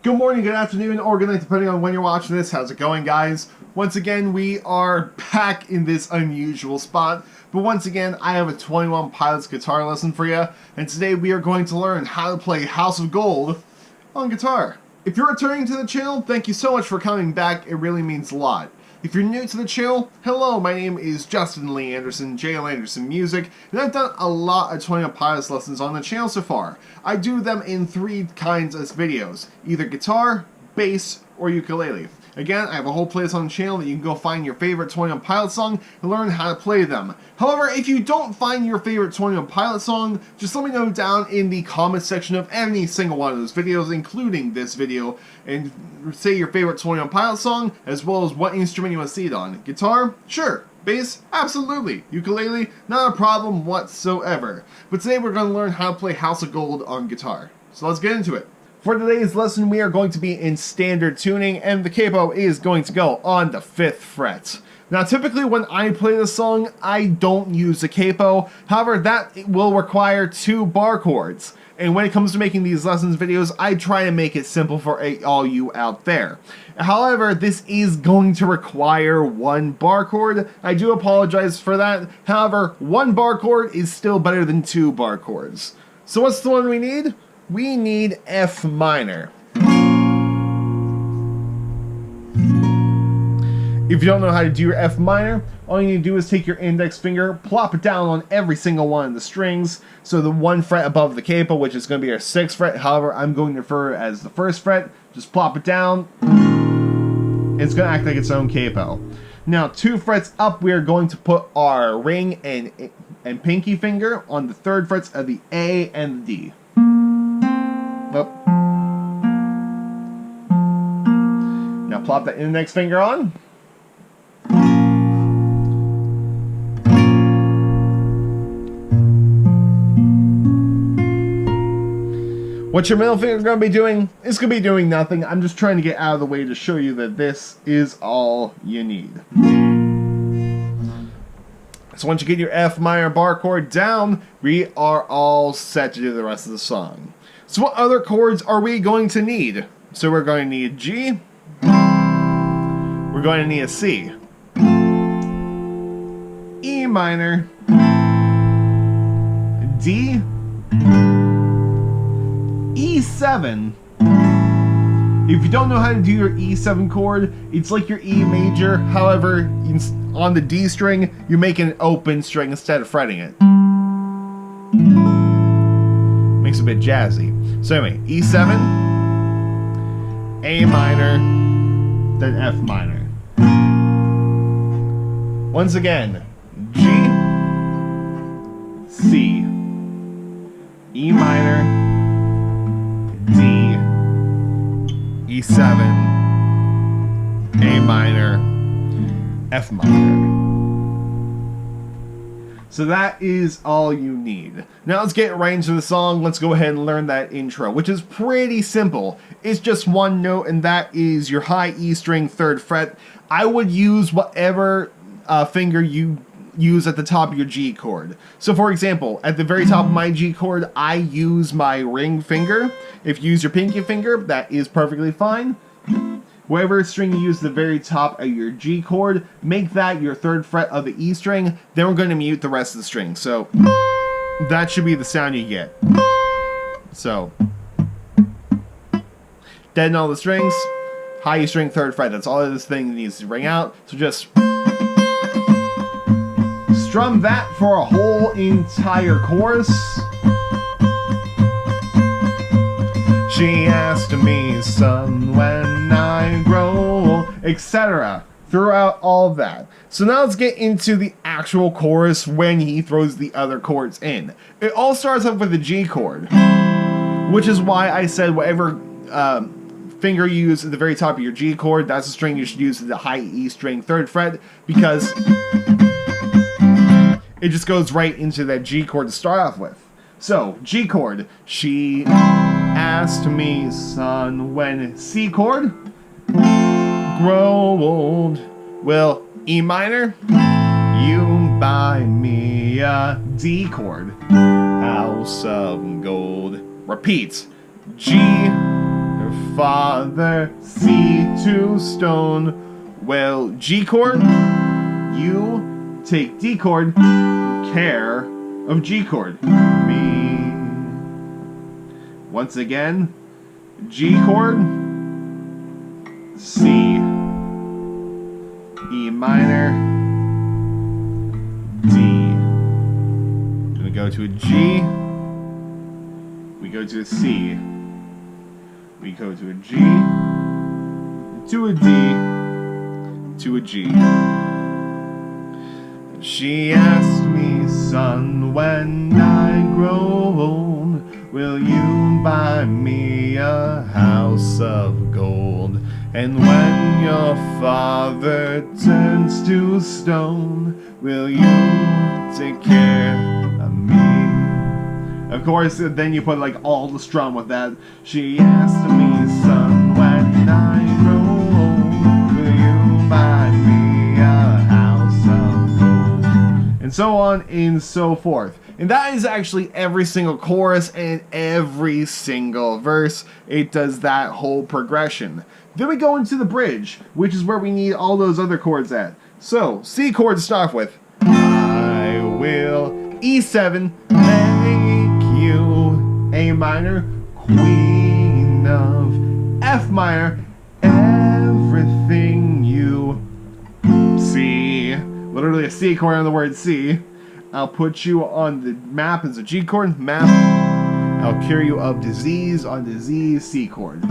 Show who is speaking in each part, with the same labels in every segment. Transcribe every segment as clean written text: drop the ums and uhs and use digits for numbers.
Speaker 1: Good morning, good afternoon, or good night, depending on when you're watching this. How's it going, guys? Once again, we are back in this unusual spot. But once again, I have a 21 Pilots guitar lesson for you. And today we are going to learn how to play House of Gold on guitar. If you're returning to the channel, thank you so much for coming back. It really means a lot. If you're new to the channel, hello, my name is Justin Lee Anderson, JLAndersonMusic, and I've done a lot of 21 Pilots lessons on the channel so far. I do them in three kinds of videos, either guitar, bass, or ukulele. Again, I have a whole playlist on the channel that you can go find your favorite 21 Pilots song and learn how to play them. However, if you don't find your favorite 21 Pilots song, just let me know down in the comment section of any single one of those videos, including this video, and say your favorite 21 Pilots song, as well as what instrument you want to see it on. Guitar? Sure. Bass? Absolutely. Ukulele? Not a problem whatsoever. But today we're going to learn how to play House of Gold on guitar. So let's get into it. For today's lesson, we are going to be in standard tuning, and the capo is going to go on the 5th fret. Now, typically when I play this song, I don't use the capo. However, that will require 2 bar chords. And when it comes to making these lessons videos, I try to make it simple for all you out there. However, this is going to require 1 bar chord. I do apologize for that. However, 1 bar chord is still better than 2 bar chords. So what's the one we need? We need F minor. If you don't know how to do your F minor, all you need to do is take your index finger, plop it down on every single one of the strings. So the 1 fret above the capo, which is going to be our 6th fret. However, I'm going to refer it as the 1st fret. Just plop it down. It's going to act like its own capo. Now, 2 frets up, we are going to put our ring and pinky finger on the 3rd frets of the A and the D. Oh. Now plop that index finger on. What your middle finger is going to be doing is going to be doing nothing. I'm just trying to get out of the way to show you that this is all you need. So once you get your F minor bar chord down, we are all set to do the rest of the song. So what other chords are we going to need? So we're going to need G. We're going to need a C. E minor. D. E7. If you don't know how to do your E7 chord, it's like your E major. However, on the D string, you make an open string instead of fretting it. Makes it a bit jazzy. So anyway, E7, A minor, then F minor. Once again, G, C, E minor, D, E7, A minor, F minor. So that is all you need. Now let's get right into the song. Let's go ahead and learn that intro, which is pretty simple. It's just 1 note, and that is your high E string 3rd fret. I would use whatever finger you use at the top of your G chord. So for example, at the very top of my G chord, I use my ring finger. If you use your pinky finger, that is perfectly fine. Whatever string you use at the very top of your G chord, make that your 3rd fret of the E string. Then we're going to mute the rest of the string. So that should be the sound you get. So deaden all the strings, high E string 3rd fret. That's all this thing needs to ring out. So just strum that for a whole entire chorus. She asked me, son, when I grow, etc. Throughout all of that. So now let's get into the actual chorus when he throws the other chords in. It all starts off with the G chord, which is why I said whatever finger you use at the very top of your G chord, that's the string you should use at the high E string 3rd fret, because it just goes right into that G chord to start off with. So, G chord, she asked me, son, when C chord, grow old. Well, E minor, you buy me a D chord, house of gold. Repeat, G, father, C to stone. Well, G chord, you take D chord, care of G chord. Me. Once again, G chord, C, E minor, D. We go to a G, we go to a C, we go to a G, to a D, to a G. She asked me, son, when I grow old, will you buy me a house of gold? And when your father turns to stone, will you take care of me? Of course, then you put like all the strum with that. She asked me, son, when I grow old, will you buy me a house of gold? And so on and so forth. And that is actually every single chorus and every single verse. It does that whole progression. Then we go into the bridge, which is where we need all those other chords at. So, C chord to start with. I will E7 make you A minor, queen of F minor, everything you see. Literally a C chord on the word C. I'll put you on the map as a G chord, map. I'll cure you of disease on disease, C chord.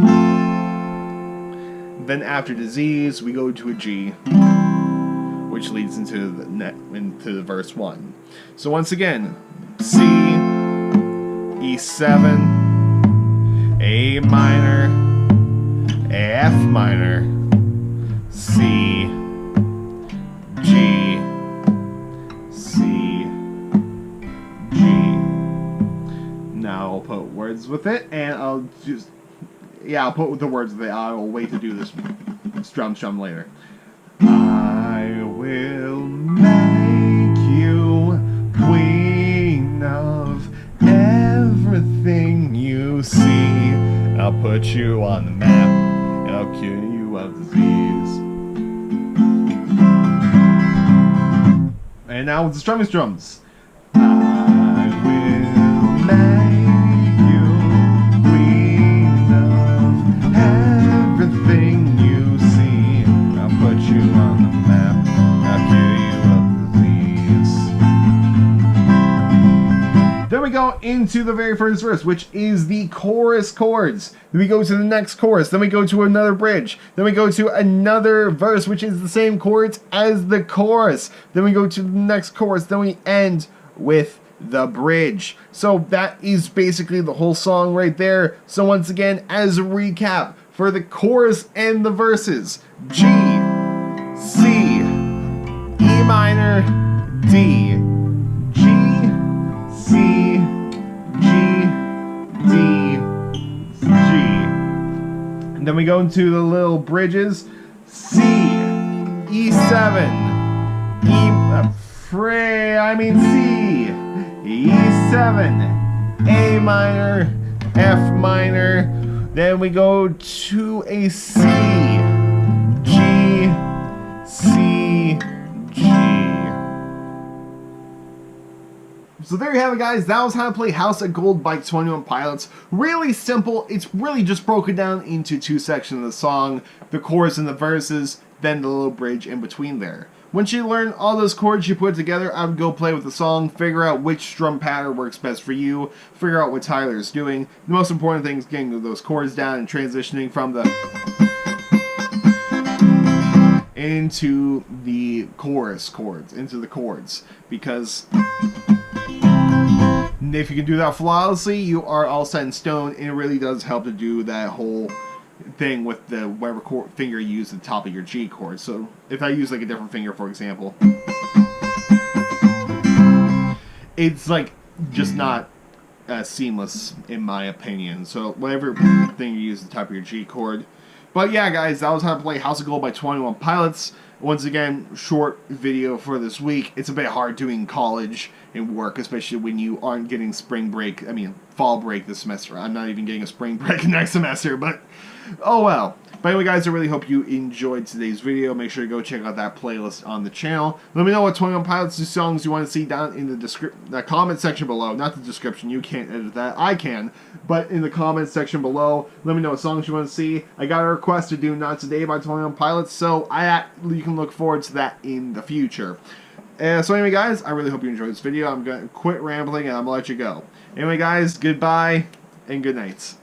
Speaker 1: Then after disease, we go to a G, which leads into the verse 1. So once again, C, E7, A minor, F minor, C, G, C, G. Now I'll put words with it, and I'll put the words with it. I will wait to do this strum later. I will make you queen of everything you see. I'll put you on the map, and I'll cure you of disease. And now with the strums. I will make you queen of everything you see. I'll put you on the map, I'll cure you of disease. Then we go into the very first verse, which is the chorus chords. Then we go to the next chorus, then we go to another bridge, then we go to another verse, which is the same chords as the chorus. Then we go to the next chorus, then we end with the bridge. So that is basically the whole song right there. So once again, as a recap, for the chorus and the verses, G, C, E minor, D, G, C, G, D, G. And then we go into the little bridges, C, E7, C, E7, A minor, F minor, then we go to a C, G, C, G. So there you have it, guys. That was how to play House of Gold by 21 Pilots. Really simple. It's really just broken down into two sections of the song, the chorus and the verses, then the little bridge in between there. Once you learn all those chords you put together, I would go play with the song, figure out which strum pattern works best for you, figure out what Tyler's doing. The most important thing is getting those chords down and transitioning from the into the chorus chords, into the chords. Because if you can do that flawlessly, you are all set in stone, and it really does help to do that whole thing with the whatever finger you use at the top of your G chord. So if I use like a different finger, for example, it's like just not seamless in my opinion. So whatever thing you use at the top of your G chord, But yeah, guys, that was how to play House of Gold by 21 Pilots. Once again, short video for this week. It's a bit hard doing college and work, especially when you aren't getting spring break. I mean, fall break this semester. I'm not even getting a spring break next semester, but oh well. But anyway, guys, I really hope you enjoyed today's video. Make sure to go check out that playlist on the channel. Let me know what 21 Pilots songs you want to see down in the comment section below. Not the description. You can't edit that. I can. But in the comment section below, let me know what songs you want to see. I got a request to do Not Today by 21 Pilots, so you can look forward to that in the future. So anyway, guys, I really hope you enjoyed this video. I'm going to quit rambling and I'm going to let you go. Anyway, guys, goodbye and good night.